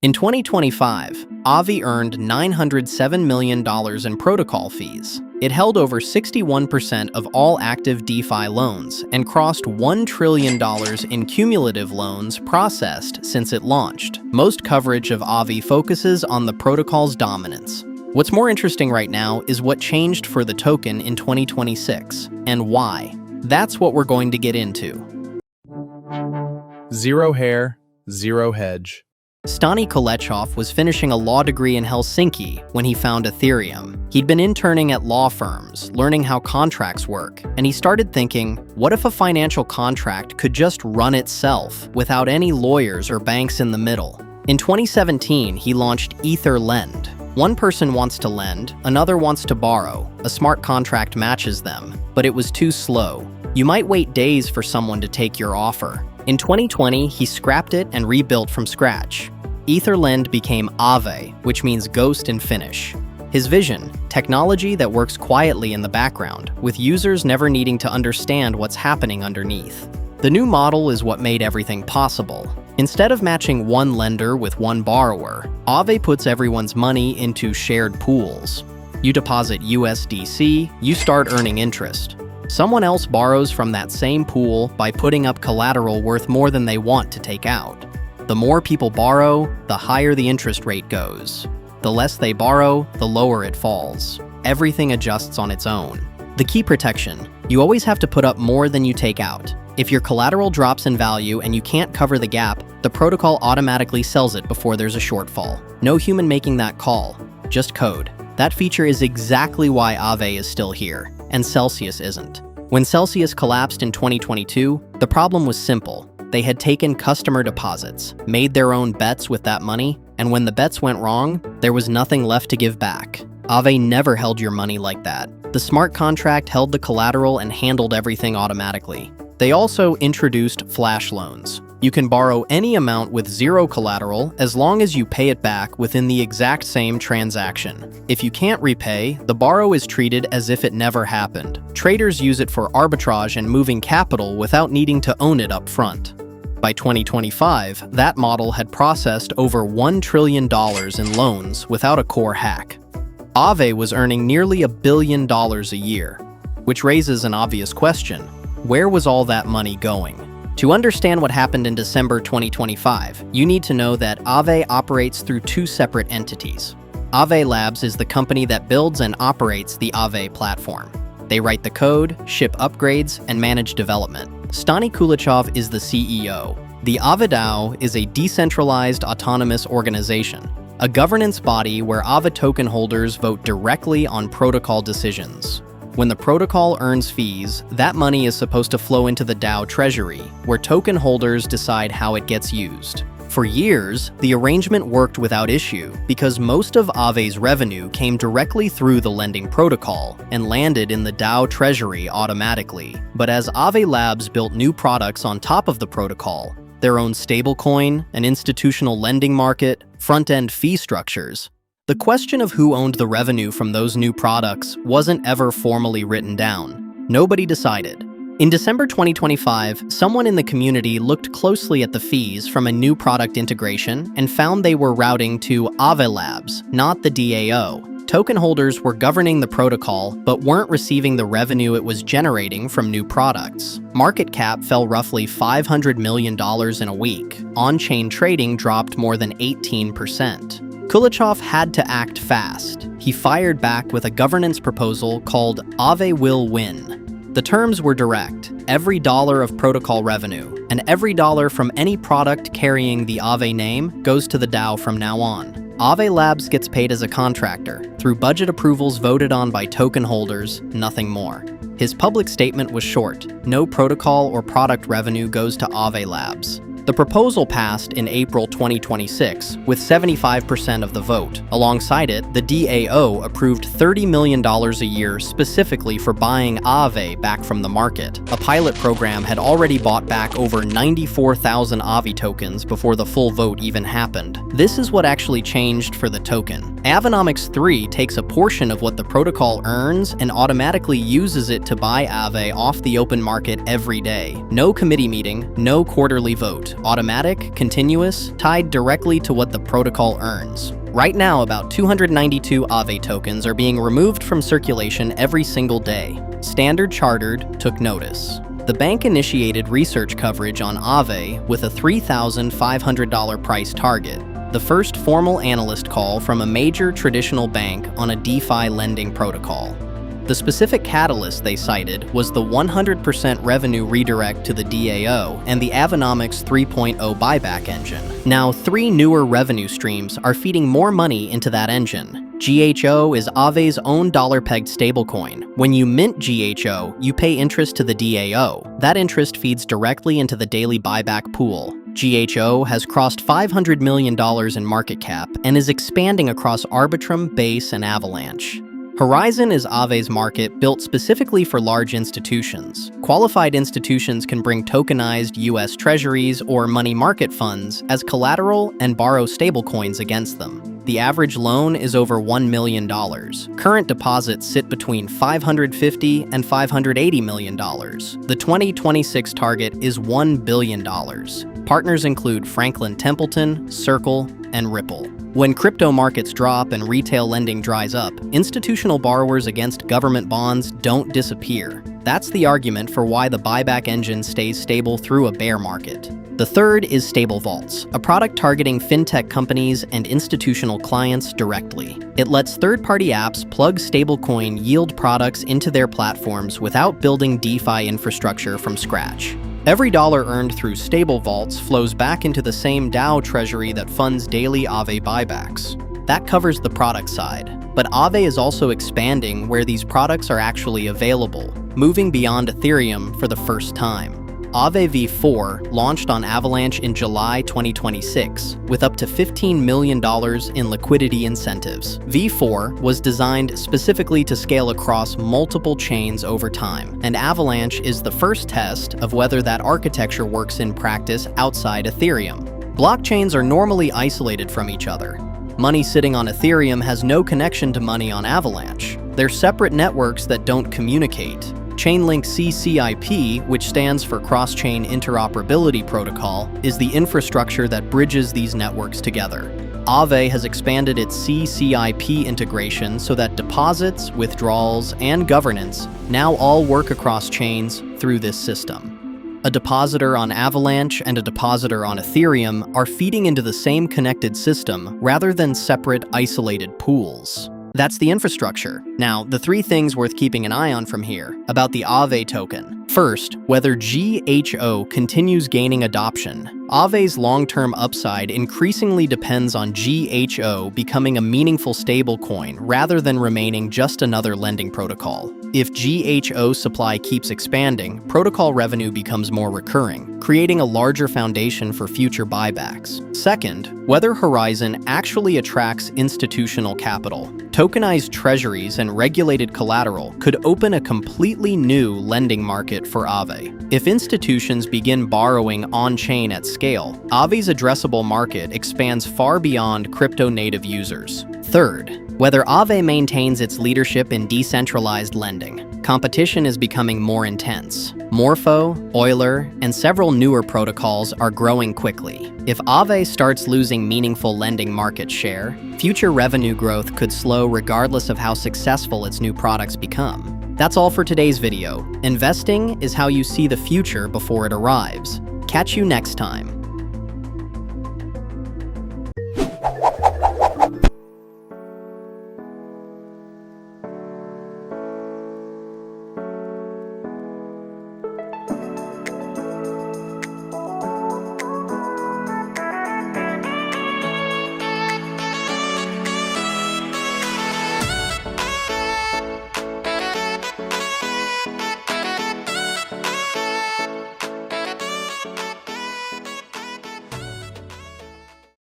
In 2025, Aave earned $907 million in protocol fees. It held over 61% of all active DeFi loans and crossed $1 trillion in cumulative loans processed since it launched. Most coverage of Aave focuses on the protocol's dominance. What's more interesting right now is what changed for the token in 2026 and why. That's what we're going to get into. Zero hair, zero hedge. Stani Kulechov was finishing a law degree in Helsinki when he found Ethereum. He'd been interning at law firms, learning how contracts work, and he started thinking, what if a financial contract could just run itself without any lawyers or banks in the middle? In 2017, he launched EtherLend. One person wants to lend, another wants to borrow. A smart contract matches them, but it was too slow. You might wait days for someone to take your offer. In 2020, he scrapped it and rebuilt from scratch. EtherLend became Aave, which means ghost in Finnish. His vision, technology that works quietly in the background, with users never needing to understand what's happening underneath. The new model is what made everything possible. Instead of matching one lender with one borrower, Aave puts everyone's money into shared pools. You deposit USDC, you start earning interest. Someone else borrows from that same pool by putting up collateral worth more than they want to take out. The more people borrow, the higher the interest rate goes. The less they borrow, the lower it falls. Everything adjusts on its own. The key protection: you always have to put up more than you take out. If your collateral drops in value and you can't cover the gap, the protocol automatically sells it before there's a shortfall. No human making that call, just code. That feature is exactly why Aave is still here, and Celsius isn't. When Celsius collapsed in 2022, the problem was simple. They had taken customer deposits, made their own bets with that money, and when the bets went wrong, there was nothing left to give back. Aave never held your money like that. The smart contract held the collateral and handled everything automatically. They also introduced flash loans. You can borrow any amount with zero collateral as long as you pay it back within the exact same transaction. If you can't repay, the borrow is treated as if it never happened. Traders use it for arbitrage and moving capital without needing to own it up front. By 2025, that model had processed over $1 trillion in loans without a core hack. Aave was earning nearly $1 billion a year, which raises an obvious question. Where was all that money going? To understand what happened in December 2025, you need to know that Aave operates through two separate entities. Aave Labs is the company that builds and operates the Aave platform. They write the code, ship upgrades, and manage development. Stani Kulechov is the CEO. The AaveDAO is a decentralized autonomous organization, a governance body where Aave token holders vote directly on protocol decisions. When the protocol earns fees, that money is supposed to flow into the DAO treasury, where token holders decide how it gets used. For years, the arrangement worked without issue because most of Aave's revenue came directly through the lending protocol and landed in the DAO treasury automatically. But as Aave Labs built new products on top of the protocol, their own stablecoin, an institutional lending market, front-end fee structures, the question of who owned the revenue from those new products wasn't ever formally written down. Nobody decided. In December 2025, someone in the community looked closely at the fees from a new product integration and found they were routing to Aave Labs, not the DAO. Token holders were governing the protocol, but weren't receiving the revenue it was generating from new products. Market cap fell roughly $500 million in a week. On-chain trading dropped more than 18%. Kulechov had to act fast. He fired back with a governance proposal called Aave Will Win. The terms were direct: every dollar of protocol revenue, and every dollar from any product carrying the Aave name goes to the DAO from now on. Aave Labs gets paid as a contractor, through budget approvals voted on by token holders, nothing more. His public statement was short: no protocol or product revenue goes to Aave Labs. The proposal passed in April 2026 with 75% of the vote. Alongside it, the DAO approved $30 million a year specifically for buying Aave back from the market. A pilot program had already bought back over 94,000 Aave tokens before the full vote even happened. This is what actually changed for the token. Avanomics 3 takes a portion of what the protocol earns and automatically uses it to buy Aave off the open market every day. No committee meeting, no quarterly vote. Automatic, continuous, tied directly to what the protocol earns. Right now, about 292 Aave tokens are being removed from circulation every single day. Standard Chartered took notice. The bank initiated research coverage on Aave with a $3,500 price target, the first formal analyst call from a major traditional bank on a DeFi lending protocol. The specific catalyst they cited was the 100% revenue redirect to the DAO and the Avanomics 3.0 buyback engine. Now, 3 newer revenue streams are feeding more money into that engine. GHO is Aave's own dollar-pegged stablecoin. When you mint GHO, you pay interest to the DAO. That interest feeds directly into the daily buyback pool. GHO has crossed $500 million in market cap and is expanding across Arbitrum, Base, and Avalanche. Horizon is Aave's market built specifically for large institutions. Qualified institutions can bring tokenized U.S. treasuries or money market funds as collateral and borrow stablecoins against them. The average loan is over $1 million. Current deposits sit between $550 and $580 million. The 2026 target is $1 billion. Partners include Franklin Templeton, Circle, and Ripple. When crypto markets drop and retail lending dries up, institutional borrowers against government bonds don't disappear. That's the argument for why the buyback engine stays stable through a bear market. The third is StableVaults, a product targeting fintech companies and institutional clients directly. It lets third-party apps plug stablecoin yield products into their platforms without building DeFi infrastructure from scratch. Every dollar earned through StableVaults flows back into the same DAO treasury that funds daily Aave buybacks. That covers the product side. But Aave is also expanding where these products are actually available, moving beyond Ethereum for the first time. Aave v4 launched on Avalanche in July 2026 with up to $15 million in liquidity incentives. V4 was designed specifically to scale across multiple chains over time, and Avalanche is the first test of whether that architecture works in practice outside Ethereum. Blockchains are normally isolated from each other. Money sitting on Ethereum has no connection to money on Avalanche. They're separate networks that don't communicate. Chainlink CCIP, which stands for Cross-Chain Interoperability Protocol, is the infrastructure that bridges these networks together. Aave has expanded its CCIP integration so that deposits, withdrawals, and governance now all work across chains through this system. A depositor on Avalanche and a depositor on Ethereum are feeding into the same connected system rather than separate, isolated pools. That's the infrastructure. Now, the 3 things worth keeping an eye on from here about the Aave token. First, whether GHO continues gaining adoption. Aave's long-term upside increasingly depends on GHO becoming a meaningful stablecoin rather than remaining just another lending protocol. If GHO supply keeps expanding, protocol revenue becomes more recurring, creating a larger foundation for future buybacks. Second, whether Horizon actually attracts institutional capital. Tokenized treasuries and regulated collateral could open a completely new lending market for Aave. If institutions begin borrowing on-chain at scale, Aave's addressable market expands far beyond crypto-native users. Third, whether Aave maintains its leadership in decentralized lending. Competition is becoming more intense. Morpho, Euler, and several newer protocols are growing quickly. If Aave starts losing meaningful lending market share, future revenue growth could slow regardless of how successful its new products become. That's all for today's video. Investing is how you see the future before it arrives. Catch you next time.